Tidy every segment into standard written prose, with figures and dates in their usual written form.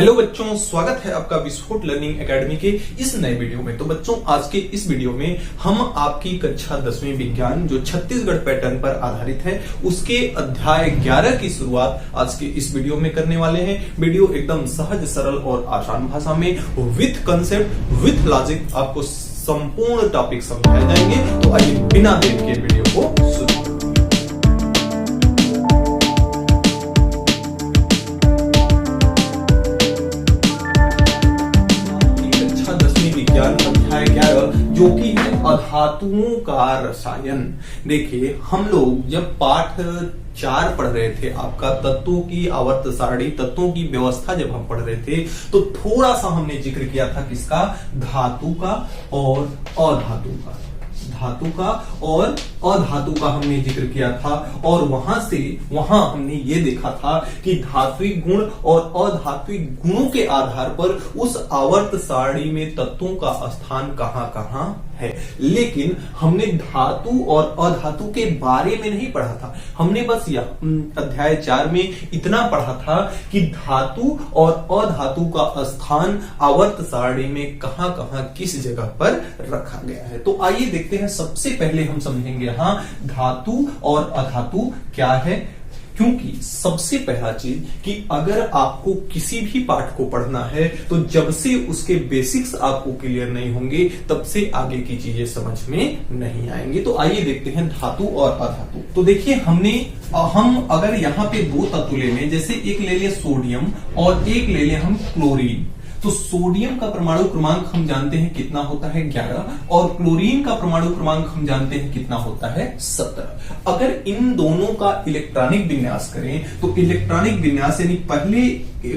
Hello बच्चों, स्वागत है आपका विस्फोट लर्निंग एकेडमी के इस नए वीडियो में। तो बच्चों, आज के इस वीडियो में हम आपकी कक्षा 10वीं विज्ञान जो छत्तीसगढ़ पैटर्न पर आधारित है उसके अध्याय 11 की शुरुआत आज के इस वीडियो में करने वाले हैं। वीडियो एकदम सहज, सरल और आसान भाषा में विथ कंसेप्ट विथ लॉजिक आपको संपूर्ण टॉपिक समझाए जाएंगे। तो आइए बिना देर के वीडियो को शुरू। अध्याय 11 जो कि है अधातुओं का रसायन। देखिए, हम लोग जब पाठ 4 पढ़ रहे थे, आपका तत्वों की आवर्त सारणी, तत्वों की व्यवस्था जब हम पढ़ रहे थे तो थोड़ा सा हमने जिक्र किया था किसका? धातु का और अधातु का। धातु का और अधातु का हमने जिक्र किया था और वहां हमने ये देखा था कि धात्विक गुण और अधात्विक गुणों के आधार पर उस आवर्त सारणी में तत्वों का स्थान कहां कहां है। लेकिन हमने धातु और अधातु के बारे में नहीं पढ़ा था। हमने बस यह अध्याय 4 में इतना पढ़ा था कि धातु और अधातु का स्थान आवर्त सारणी में कहां कहां किस जगह पर रखा गया है। तो आइए देखते हैं। सबसे पहले हम समझेंगे यहां धातु और अधातु क्या है, क्योंकि सबसे पहला चीज कि अगर आपको किसी भी पाठ को पढ़ना है तो जब से उसके बेसिक्स आपको क्लियर नहीं होंगे तब से आगे की चीजें समझ में नहीं आएंगे। तो आइए देखते हैं धातु और अधातु। तो देखिए, हम अगर यहाँ पे दो तत्व ले लें, जैसे एक ले लें सोडियम और एक ले लें हम क्लोरीन। तो सोडियम का परमाणु क्रमांक हम जानते हैं कितना होता है? 11। और क्लोरीन का परमाणु क्रमांक हम जानते हैं कितना होता है? 17। अगर इन दोनों का इलेक्ट्रॉनिक विन्यास करें तो इलेक्ट्रॉनिक विन्यास यानी पहले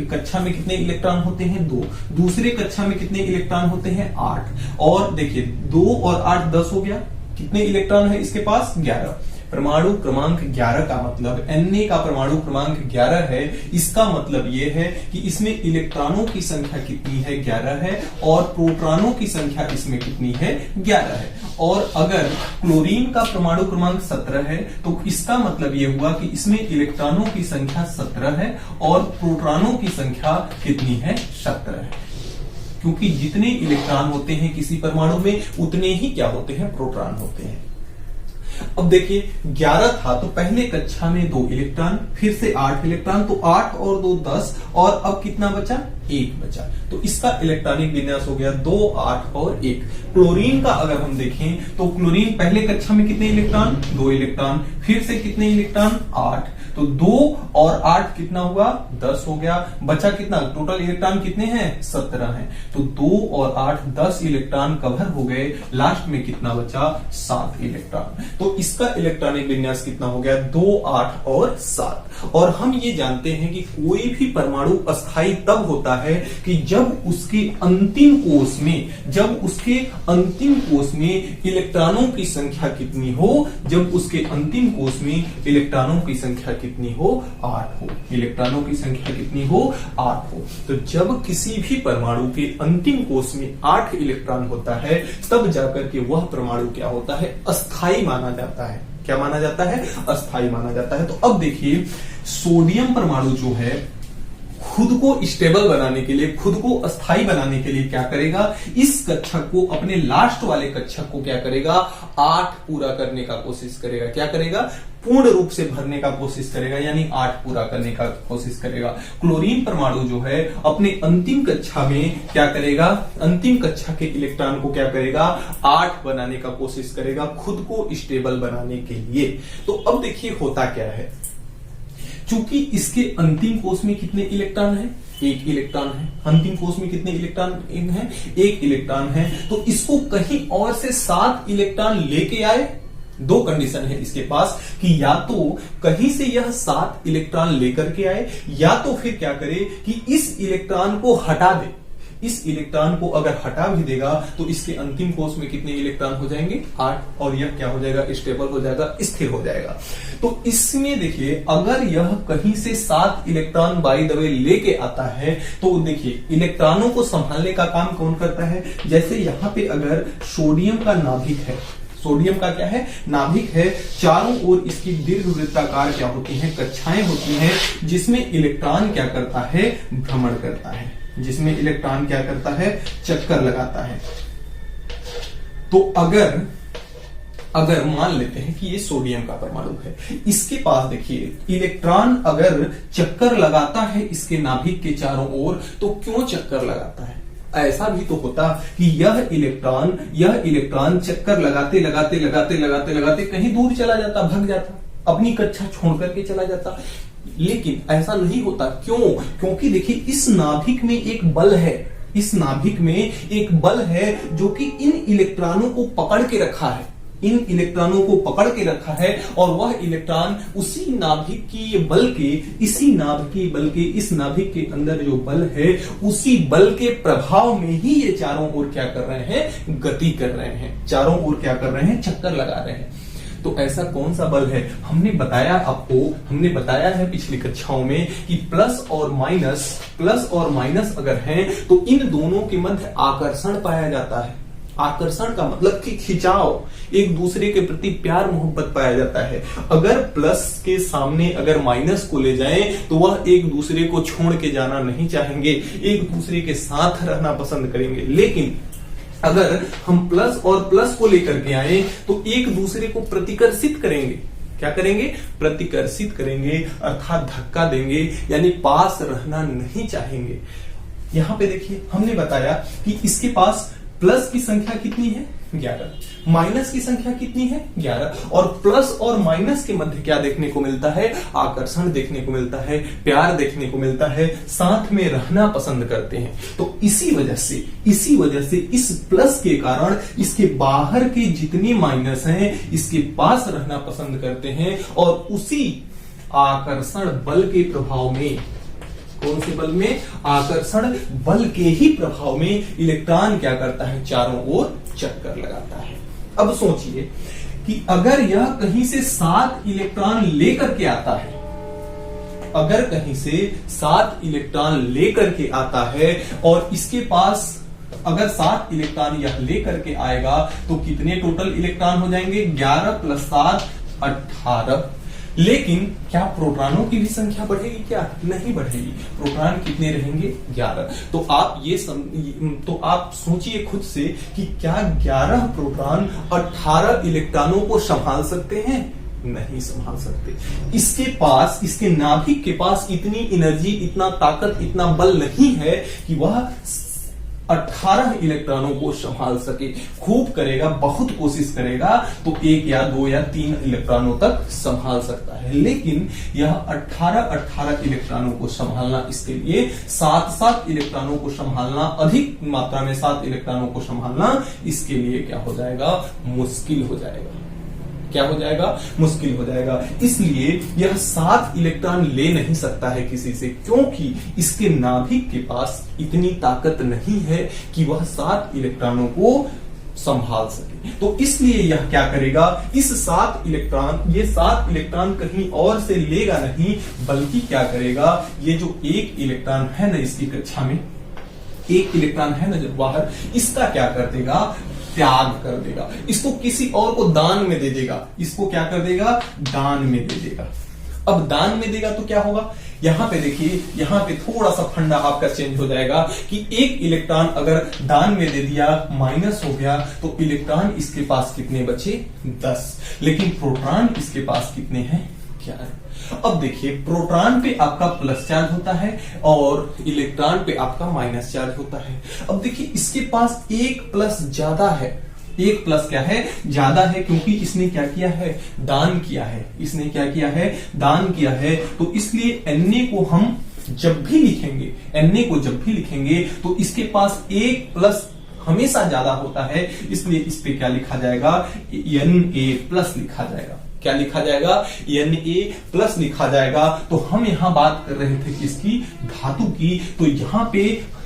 कक्षा में कितने इलेक्ट्रॉन होते हैं? 2। दूसरे कक्षा में कितने इलेक्ट्रॉन होते हैं? 8। और देखिए 2 और 8 10 हो गया। कितने इलेक्ट्रॉन है इसके पास? 11। परमाणु क्रमांक 11 का मतलब Na का परमाणु क्रमांक 11 है। इसका मतलब यह है कि इसमें इलेक्ट्रॉनों की संख्या कितनी है? 11 है। और प्रोटॉनों की संख्या इसमें कितनी है? 11 है। और अगर क्लोरीन का परमाणु क्रमांक 17 है तो इसका मतलब यह हुआ कि इसमें इलेक्ट्रॉनों की संख्या 17 है और प्रोटॉनों की संख्या कितनी है? 17 है। क्योंकि जितने इलेक्ट्रॉन होते हैं किसी परमाणु में उतने ही क्या होते हैं? प्रोटॉन होते हैं। अब देखिए 11 था तो पहले कक्षा में 2 इलेक्ट्रॉन, फिर से 8 इलेक्ट्रॉन, तो 8 और 2 10, और अब कितना बचा? 1 बचा। तो इसका इलेक्ट्रॉनिक विन्यास हो गया 2, 8 और 1। क्लोरीन का अगर हम देखें तो क्लोरीन पहले कक्षा में कितने इलेक्ट्रॉन? 2 इलेक्ट्रॉन, फिर से कितने इलेक्ट्रॉन? 8। तो 2 और 8 कितना हुआ? 10 हो गया। बचा कितना? टोटल इलेक्ट्रॉन कितने हैं? 17 हैं। तो 2 और 8 10 इलेक्ट्रॉन कवर हो गए। लास्ट में कितना बचा? 7 इलेक्ट्रॉन। तो इसका इलेक्ट्रॉनिक विन्यास कितना हो गया? 2, 8 और 7। और हम ये जानते हैं कि कोई भी परमाणु अस्थायी तब होता है कि जब उसके अंतिम कोष में इलेक्ट्रॉनों की संख्या कितनी हो? जब उसके अंतिम कोष में इलेक्ट्रॉनों की संख्या कितनी हो? 8 हो। इलेक्ट्रॉनों की संख्या कितनी हो? 8 हो। तो जब किसी भी परमाणु के अंतिम कोष में 8 इलेक्ट्रॉन होता है तब जाकर के वह परमाणु क्या होता है? अस्थायी माना जाता है। क्या माना जाता है? अस्थायी माना जाता है। तो अब देखिए, सोडियम परमाणु जो है खुद को स्टेबल बनाने के लिए, खुद को अस्थायी बनाने के लिए क्या करेगा? इस कक्षक को, अपने लास्ट वाले कक्षक को क्या करेगा? 8 पूरा करने का कोशिश करेगा। क्या करेगा? पूर्ण रूप से भरने का कोशिश करेगा, यानी 8 पूरा करने का कोशिश करेगा। क्लोरीन परमाणु जो है अपने अंतिम कक्षा में क्या करेगा? अंतिम कक्षा के इलेक्ट्रॉन को क्या करेगा? 8 बनाने का कोशिश करेगा, खुद को स्टेबल बनाने के लिए। तो अब देखिए होता क्या है, चूंकि इसके अंतिम कोष में कितने इलेक्ट्रॉन है? 1 इलेक्ट्रॉन है। अंतिम कोष में कितने इलेक्ट्रॉन है? 1 इलेक्ट्रॉन है। तो इसको कहीं और से 7 इलेक्ट्रॉन लेके आए। 2 कंडीशन है इसके पास कि या तो कहीं से यह 7 इलेक्ट्रॉन लेकर के आए, या तो फिर क्या करे कि इस इलेक्ट्रॉन को हटा दे। इस इलेक्ट्रॉन को अगर हटा भी देगा तो इसके अंतिम कोष में कितने इलेक्ट्रॉन हो जाएंगे? 8। और यह क्या हो जाएगा? स्टेबल हो जाएगा, स्थिर हो जाएगा। तो इसमें देखिए, अगर यह कहीं से 7 इलेक्ट्रॉन बाय द वे लेके आता है तो देखिए इलेक्ट्रॉनों को संभालने का काम कौन करता है? जैसे यहां पे अगर सोडियम का नाभिक है, सोडियम का क्या है, नाभिक है। चारों ओर इसकी दीर्घवृत्ताकार क्या होती हैं, कक्षाएं होती हैं, जिसमें इलेक्ट्रॉन क्या करता है, भ्रमण करता है, जिसमें इलेक्ट्रॉन क्या करता है, चक्कर लगाता है। तो अगर मान लेते हैं कि ये सोडियम का परमाणु है, इसके पास देखिए इलेक्ट्रॉन अगर चक्कर लगाता है इसके नाभिक के चारों ओर, तो क्यों चक्कर लगाता है? ऐसा भी तो होता कि यह इलेक्ट्रॉन चक्कर लगाते लगाते लगाते लगाते लगाते कहीं दूर चला जाता, भग जाता, अपनी कक्षा छोड़ करके चला जाता। लेकिन ऐसा नहीं होता। क्यों? क्योंकि देखिए इस नाभिक में एक बल है, इस नाभिक में एक बल है जो कि इन इलेक्ट्रॉनों को पकड़ के रखा है, इन इलेक्ट्रॉनों को पकड़ के रखा है। और वह इलेक्ट्रॉन उसी नाभिक की बल के, इसी नाभिक बल के, इस नाभिक के अंदर जो बल है, उसी बल के प्रभाव में ही ये चारों ओर क्या कर रहे हैं, गति कर रहे हैं, चारों ओर क्या कर रहे हैं, चक्कर लगा रहे हैं। तो ऐसा कौन सा बल है? हमने बताया है पिछली कक्षाओं में कि प्लस और माइनस अगर हैं तो इन दोनों के मध्य आकर्षण पाया जाता है। आकर्षण का मतलब कि खिंचाव, एक दूसरे के प्रति प्यार मोहब्बत पाया जाता है। अगर प्लस के सामने अगर माइनस को ले जाएं तो वह एक दूसरे को छोड़ के जाना नहीं चाहेंगे, एक दूसरे के साथ रहना पसंद करेंगे। लेकिन अगर हम प्लस और प्लस को लेकर के आए तो एक दूसरे को प्रतिकर्षित करेंगे। क्या करेंगे? प्रतिकर्षित करेंगे, अर्थात धक्का देंगे, यानी पास रहना नहीं चाहेंगे। यहां पे देखिए हमने बताया कि इसके पास प्लस की संख्या कितनी है, 11, माइनस की संख्या कितनी है, 11, और प्लस और माइनस के मध्य क्या देखने को मिलता है, आकर्षण देखने को मिलता है, प्यार देखने को मिलता है, साथ में रहना पसंद करते हैं। तो इसी वजह से इस प्लस के कारण इसके बाहर के जितने माइनस हैं इसके पास रहना पसंद करते हैं, और उसी आकर्षण बल के प्रभाव में, कौन से बल में, आकर्षण बल के ही प्रभाव में इलेक्ट्रॉन क्या करता है, चारों ओर चक्कर लगाता है। अब सोचिए कि अगर यह कहीं से 7 इलेक्ट्रॉन लेकर के आता है, अगर कहीं से 7 इलेक्ट्रॉन लेकर के आता है और इसके पास अगर 7 इलेक्ट्रॉन यह लेकर के आएगा तो कितने टोटल इलेक्ट्रॉन हो जाएंगे, 11 + 7 18। लेकिन क्या प्रोटॉनों की भी संख्या बढ़ेगी? क्या नहीं बढ़ेगी। प्रोटॉन कितने रहेंगे, 11। तो आप सोचिए खुद से कि क्या 11 प्रोटॉन 18 इलेक्ट्रॉनों को संभाल सकते हैं? नहीं संभाल सकते। इसके नाभिक के पास इतनी एनर्जी, इतना ताकत, इतना बल नहीं है कि वह 18 इलेक्ट्रॉनों को संभाल सके। खूब करेगा, बहुत कोशिश करेगा तो 1 या 2 या 3 इलेक्ट्रॉनों तक संभाल सकता है। लेकिन यह 18 इलेक्ट्रॉनों को संभालना, इसके लिए 7 इलेक्ट्रॉनों को संभालना, अधिक मात्रा में 7 इलेक्ट्रॉनों को संभालना, इसके लिए क्या हो जाएगा, मुश्किल हो जाएगा। क्या हो जाएगा, मुश्किल हो जाएगा। इसलिए यह 7 इलेक्ट्रॉन ले नहीं सकता है किसी से, क्योंकि इसके नाभिक के पास इतनी ताकत नहीं है कि वह 7 इलेक्ट्रॉनों को संभाल सके। तो इसलिए यह क्या करेगा, ये 7 इलेक्ट्रॉन कहीं और से लेगा नहीं, बल्कि क्या करेगा, ये जो एक इलेक्ट्रॉन है ना इसकी कक्षा में, एक इलेक्ट्रॉन है ना जब बाहर, इसका क्या कर देगा, त्याग कर देगा, इसको किसी और को दान में दे देगा। इसको क्या कर देगा, दान में दे देगा। अब दान में देगा तो क्या होगा, यहां पे देखिए, यहां पे थोड़ा सा फंडा आपका चेंज हो जाएगा कि एक इलेक्ट्रॉन अगर दान में दे दिया, माइनस हो गया, तो इलेक्ट्रॉन इसके पास कितने बचे, 10। लेकिन प्रोटॉन इसके पास कितने हैं, 11। अब देखिए प्रोटॉन पे आपका प्लस चार्ज होता है और इलेक्ट्रॉन पे आपका माइनस चार्ज होता है। अब देखिए इसके पास एक प्लस ज्यादा है, एक प्लस क्या है, ज्यादा है, क्योंकि इसने क्या किया है, दान किया है। इसने क्या किया है, दान किया है। तो इसलिए Na को हम जब भी लिखेंगे तो इसके पास एक प्लस हमेशा ज्यादा होता है, इसलिए इस पे क्या लिखा जाएगा, Na+ लिखा जाएगा। क्या लिखा जाएगा, Na+ लिखा जाएगा। तो हम यहां बात कर रहे थे किसकी, धातु की। तो यहां पे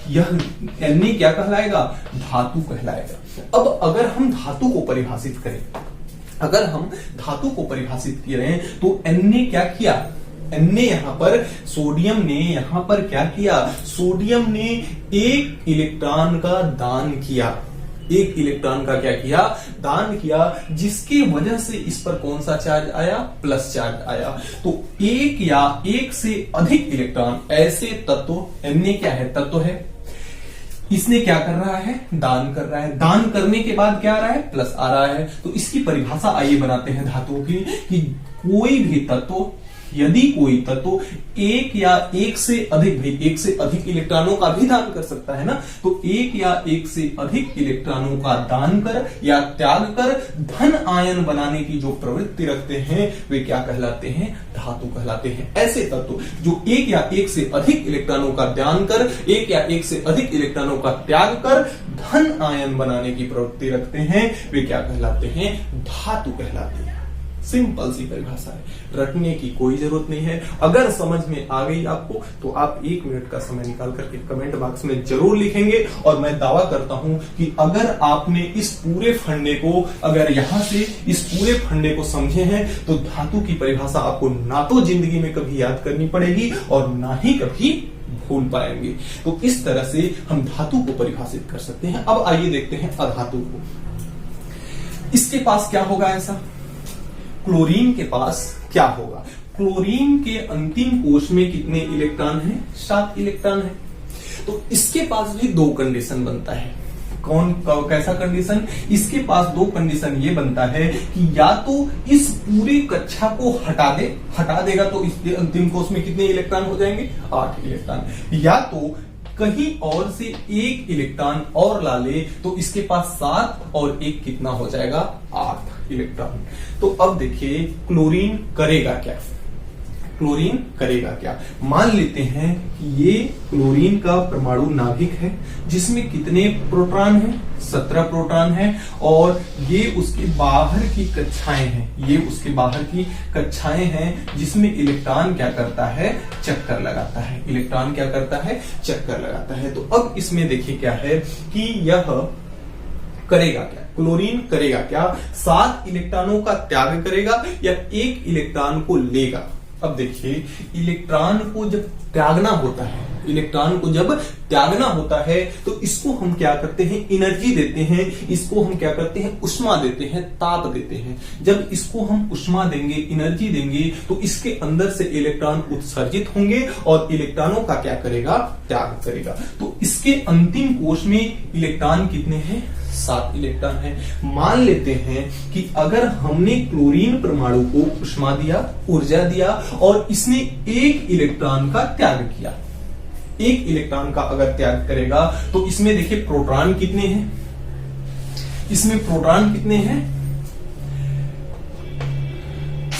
यह Na क्या कहलाएगा, धातु कहलाएगा। अब अगर हम धातु को परिभाषित करें, तो Na क्या किया, Na यहां पर सोडियम ने यहां पर क्या किया, सोडियम ने एक इलेक्ट्रॉन का दान किया। एक इलेक्ट्रॉन का क्या किया, दान किया, जिसकी वजह से इस पर कौन सा चार्ज आया, प्लस चार्ज आया। तो एक या एक से अधिक इलेक्ट्रॉन ऐसे तत्व, Na क्या है, तत्व है, इसने क्या कर रहा है, दान कर रहा है। दान करने के बाद क्या आ रहा है, प्लस आ रहा है। तो इसकी परिभाषा आइए बनाते हैं धातुओं की, कि कोई भी तत्व, यदि कोई तत्व एक या एक से अधिक, भी एक से अधिक इलेक्ट्रॉनों का भी दान कर सकता है ना, तो एक या एक से अधिक इलेक्ट्रॉनों का दान कर या त्याग कर धन आयन बनाने की जो प्रवृत्ति रखते हैं वे क्या कहलाते हैं, धातु कहलाते हैं। ऐसे तत्व जो एक या एक से अधिक इलेक्ट्रॉनों का दान कर, एक या एक से अधिक इलेक्ट्रॉनों का त्याग कर धन आयन बनाने की प्रवृत्ति रखते हैं वे क्या कहलाते हैं, धातु कहलाते हैं। सिंपल सी परिभाषा है, रटने की कोई जरूरत नहीं है। अगर समझ में आ गई आपको तो आप 1 मिनट का समय निकाल करके कमेंट बॉक्स में जरूर लिखेंगे। और मैं दावा करता हूं कि अगर आपने इस पूरे फंडे को, अगर यहां से इस पूरे फंडे को समझे हैं तो धातु की परिभाषा आपको ना तो जिंदगी में कभी याद करनी पड़ेगी और ना ही कभी भूल पाएंगे। तो इस तरह से हम धातु को परिभाषित कर सकते हैं। अब आइए देखते हैं अधातु को। इसके पास क्या होगा ऐसा, क्लोरीन के पास क्या होगा। क्लोरीन के अंतिम कोश में कितने इलेक्ट्रॉन हैं, 7 इलेक्ट्रॉन हैं। तो इसके पास भी 2 कंडीशन बनता है। कैसा कंडीशन, इसके पास 2 कंडीशन ये बनता है कि या तो इस पूरी कक्षा को हटा देगा तो इसके अंतिम कोश में कितने इलेक्ट्रॉन हो जाएंगे, 8 इलेक्ट्रॉन, या तो कहीं और से 1 इलेक्ट्रॉन और ला ले तो इसके पास 7 और 1 कितना हो जाएगा, 8 इलेक्ट्रॉन। तो अब देखिए क्लोरीन करेगा क्या, क्लोरीन करेगा क्या। मान लेते हैं कि ये क्लोरीन का परमाणु नाभिक है जिसमें कितने प्रोटॉन हैं, 17 प्रोटॉन हैं, और ये उसके बाहर की कक्षाएं हैं, ये उसके बाहर की कक्षाएं हैं जिसमें इलेक्ट्रॉन क्या करता है, चक्कर लगाता है। इलेक्ट्रॉन क्या करता है, चक्कर लगाता है। तो अब इसमें देखिए क्या है कि यह करेगा क्या, क्लोरीन करेगा क्या, 7 इलेक्ट्रॉनों का त्याग करेगा या 1 इलेक्ट्रॉन को लेगा। अब देखिए इलेक्ट्रॉन को जब त्यागना होता है, इलेक्ट्रॉन को जब त्यागना होता है तो इसको हम क्या करते हैं, एनर्जी देते हैं, इसको हम क्या करते हैं, उष्मा देते हैं, ताप देते हैं। जब इसको हम उष्मा देंगे, एनर्जी देंगे तो इसके अंदर से इलेक्ट्रॉन उत्सर्जित होंगे और इलेक्ट्रॉनों का क्या करेगा, त्याग करेगा। तो इसके अंतिम कोश में इलेक्ट्रॉन कितने हैं, 7 इलेक्ट्रॉन है। मान लेते हैं कि अगर हमने क्लोरीन परमाणु को उष्मा दिया, ऊर्जा दिया और इसने 1 इलेक्ट्रॉन का त्याग किया, 1 इलेक्ट्रॉन का अगर त्याग करेगा तो इसमें देखिए प्रोटॉन कितने हैं, इसमें प्रोटॉन कितने हैं,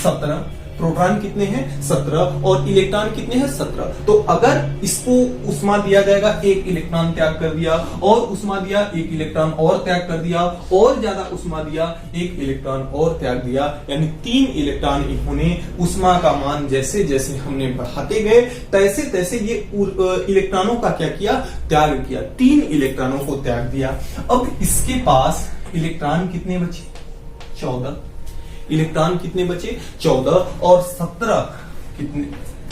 17, प्रोटॉन कितने हैं, 17, और इलेक्ट्रॉन कितने हैं, 17। तो अगर इसको उष्मा दिया जाएगा, 1 इलेक्ट्रॉन त्याग कर दिया, और उष्मा दिया, 1 इलेक्ट्रॉन और त्याग कर दिया, और ज्यादा उष्मा दिया, 1 इलेक्ट्रॉन और त्याग दिया, यानी 3 इलेक्ट्रॉन इन्होंने उष्मा का मान जैसे जैसे हमने बढ़ाते गए तैसे तैसे ये इलेक्ट्रॉनों का क्या किया, त्याग किया, 3 इलेक्ट्रॉनों को त्याग दिया। अब इसके पास इलेक्ट्रॉन कितने बचे, 14 इलेक्ट्रॉन कितने बचे, 14, और 17 कितने,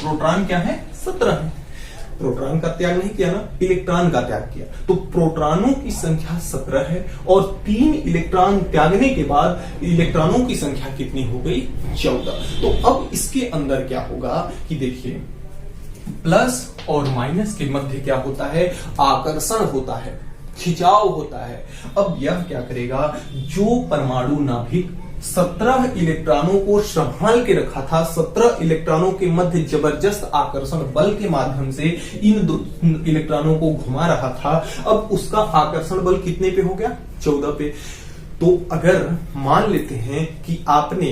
प्रोटॉन क्या है, 17 है। प्रोटॉन का त्याग नहीं किया ना, इलेक्ट्रॉन का त्याग किया। तो प्रोटॉनों की संख्या 17 है और 3 इलेक्ट्रॉन त्यागने के बाद इलेक्ट्रॉनों की संख्या कितनी हो गई, 14। तो अब इसके अंदर क्या होगा कि देखिए प्लस और माइनस के मध्य क्या होता है, आकर्षण होता है, खिंचाव होता है। अब यह क्या करेगा, जो परमाणु नाभिक 17 इलेक्ट्रॉनों को संभाल के रखा था, 17 इलेक्ट्रॉनों के मध्य जबरदस्त आकर्षण बल के माध्यम से इन इलेक्ट्रॉनों को घुमा रहा था, अब उसका आकर्षण बल कितने पे हो गया, 14 पे। तो अगर मान लेते हैं कि आपने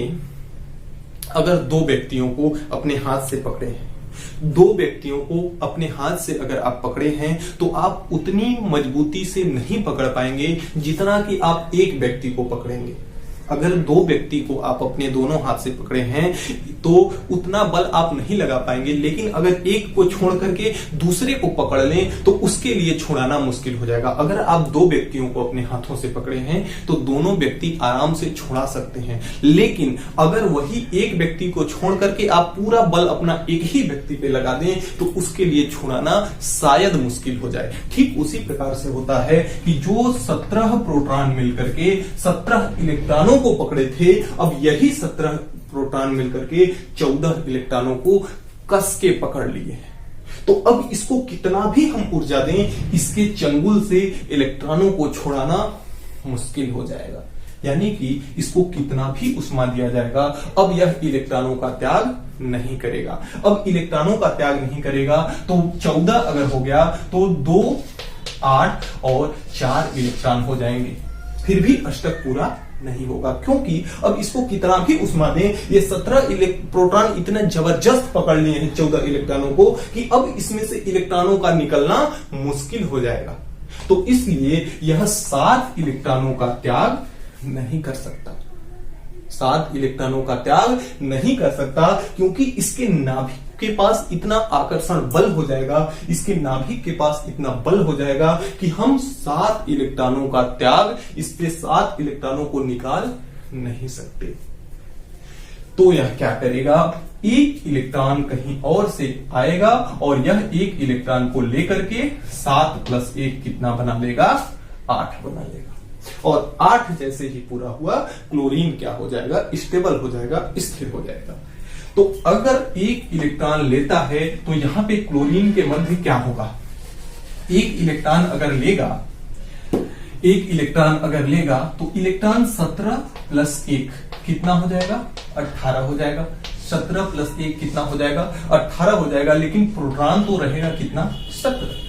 अगर 2 व्यक्तियों को अपने हाथ से पकड़े हैं, 2 व्यक्तियों को अपने हाथ से अगर आप पकड़े हैं तो आप उतनी मजबूती से नहीं पकड़ पाएंगे जितना कि आप 1 व्यक्ति को पकड़ेंगे। अगर दो व्यक्ति को आप अपने दोनों हाथ से पकड़े हैं तो उतना बल आप नहीं लगा पाएंगे, लेकिन अगर एक को छोड़ करके दूसरे को पकड़ लें तो उसके लिए छुड़ाना मुश्किल हो जाएगा। अगर आप दो व्यक्तियों को अपने हाथों से पकड़े हैं तो दोनों व्यक्ति आराम से छुड़ा सकते हैं, लेकिन अगर वही एक व्यक्ति को छोड़ करके आप पूरा बल अपना एक ही व्यक्ति पे लगा दें तो उसके लिए छुड़ाना शायद मुश्किल हो जाए। ठीक उसी प्रकार से होता है कि जो 17 प्रोटॉन मिलकर के 17 इलेक्ट्रॉनों को पकड़े थे, अब यही 17 प्रोटॉन मिलकर के 14 इलेक्ट्रॉनों को कस के पकड़ लिए। तो अब इसको कितना भी हम ऊर्जा दें, इसके चंगुल से इलेक्ट्रॉनों को छोड़ाना मुश्किल हो जाएगा, यानी कि इसको कितना भी उष्मा दिया जाएगा अब यह इलेक्ट्रॉनों का त्याग नहीं करेगा। अब इलेक्ट्रॉनों का त्याग नहीं करेगा तो 14 अगर हो गया तो 2, 8 और 4 इलेक्ट्रॉन हो जाएंगे, फिर भी अष्टक पूरा नहीं होगा, क्योंकि अब इसको कितना भी उष्मा दें, ये 17 प्रोटॉन इतने जबरदस्त पकड़ लिए हैं 14 इलेक्ट्रॉनों को कि अब इसमें से इलेक्ट्रॉनों का निकलना मुश्किल हो जाएगा। तो इसलिए यह 7 इलेक्ट्रॉनों का त्याग नहीं कर सकता, 7 इलेक्ट्रॉनों का त्याग नहीं कर सकता, क्योंकि इसके नाभिक के पास इतना आकर्षण बल हो जाएगा, इसके नाभिक के पास इतना बल हो जाएगा कि हम 7 इलेक्ट्रॉनों का त्याग, इसके 7 इलेक्ट्रॉनों को निकाल नहीं सकते। तो यह क्या करेगा, एक इलेक्ट्रॉन कहीं और से आएगा और यह एक इलेक्ट्रॉन को लेकर के 7 + 1 कितना बना लेगा, 8 बना लेगा। और 8 जैसे ही पूरा हुआ क्लोरीन क्या हो जाएगा, स्टेबल हो जाएगा, स्थिर हो जाएगा। तो अगर एक इलेक्ट्रॉन लेता है तो यहां पे क्लोरीन के मध्य क्या होगा, एक इलेक्ट्रॉन अगर लेगा तो इलेक्ट्रॉन 17 + 1 कितना हो जाएगा, 18 हो जाएगा। 17 + 1 कितना हो जाएगा, 18 हो जाएगा, लेकिन प्रोटॉन तो रहेगा कितना, 17।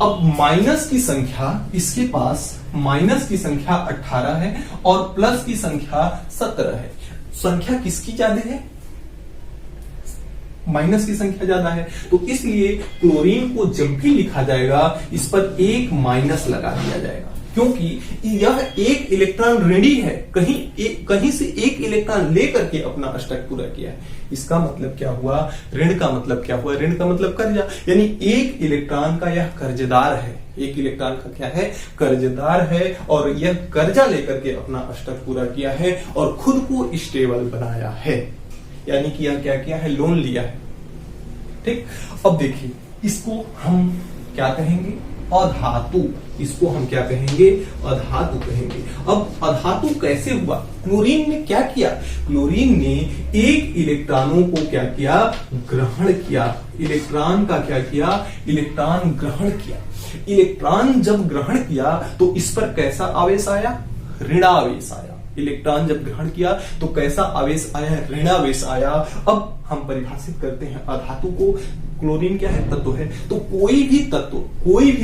अब माइनस की संख्या इसके पास, माइनस की संख्या 18 है और प्लस की संख्या 17 है। संख्या किसकी ज्यादा है, माइनस की संख्या ज्यादा है, तो इसलिए क्लोरीन को जब भी लिखा जाएगा इस पर एक माइनस लगा दिया जाएगा, क्योंकि यह एक इलेक्ट्रॉन ऋणी है, कहीं से एक इलेक्ट्रॉन लेकर के अपना अष्टक पूरा किया है। इसका मतलब क्या हुआ, ऋण का मतलब क्या हुआ, ऋण का मतलब कर्जा, यानी एक इलेक्ट्रॉन का यह कर्जदार है, एक इलेक्ट्रॉन का क्या है, कर्जदार है, और यह कर्जा लेकर के अपना अष्टक पूरा किया है और खुद को स्टेबल बनाया है, यानी कि यह क्या किया है, लोन लिया है। ठीक, अब देखिए इसको हम क्या कहेंगे, अधातु, इसको हम क्या कहेंगे, अधातु कहेंगे। अब अधातु कैसे हुआ, क्लोरीन ने क्या किया, क्लोरीन ने एक इलेक्ट्रॉनों को क्या किया, ग्रहण किया, इलेक्ट्रॉन का क्या किया, इलेक्ट्रॉन ग्रहण किया। इलेक्ट्रॉन जब ग्रहण किया तो इस पर कैसा आवेश आया, ऋणावेश आया। इलेक्ट्रॉन जब ग्रहण किया तो कैसा आवेश आया, ऋणावेश आया। अब हम परिभाषित करते हैं अधातु को, क्लोरीन क्या है, तत्व है। तो कोई भी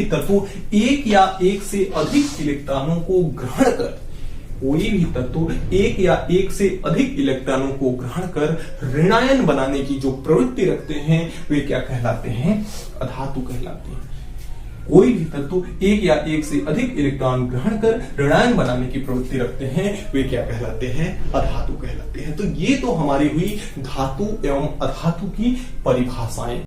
तत्व एक या एक से अधिक इलेक्ट्रॉनों को ग्रहण कर, कोई भी तत्व एक या एक से अधिक इलेक्ट्रॉनों को ग्रहण कर ऋणायन बनाने की जो प्रवृत्ति रखते हैं वे क्या कहलाते हैं, अधातु कहलाते हैं। कोई भी तत्व एक या एक से अधिक इलेक्ट्रॉन ग्रहण कर ऋणायन बनाने की प्रवृत्ति रखते हैं वे क्या कहलाते हैं, अधातु कहलाते हैं। तो ये तो हमारी हुई धातु एवं अधातु की परिभाषाएं।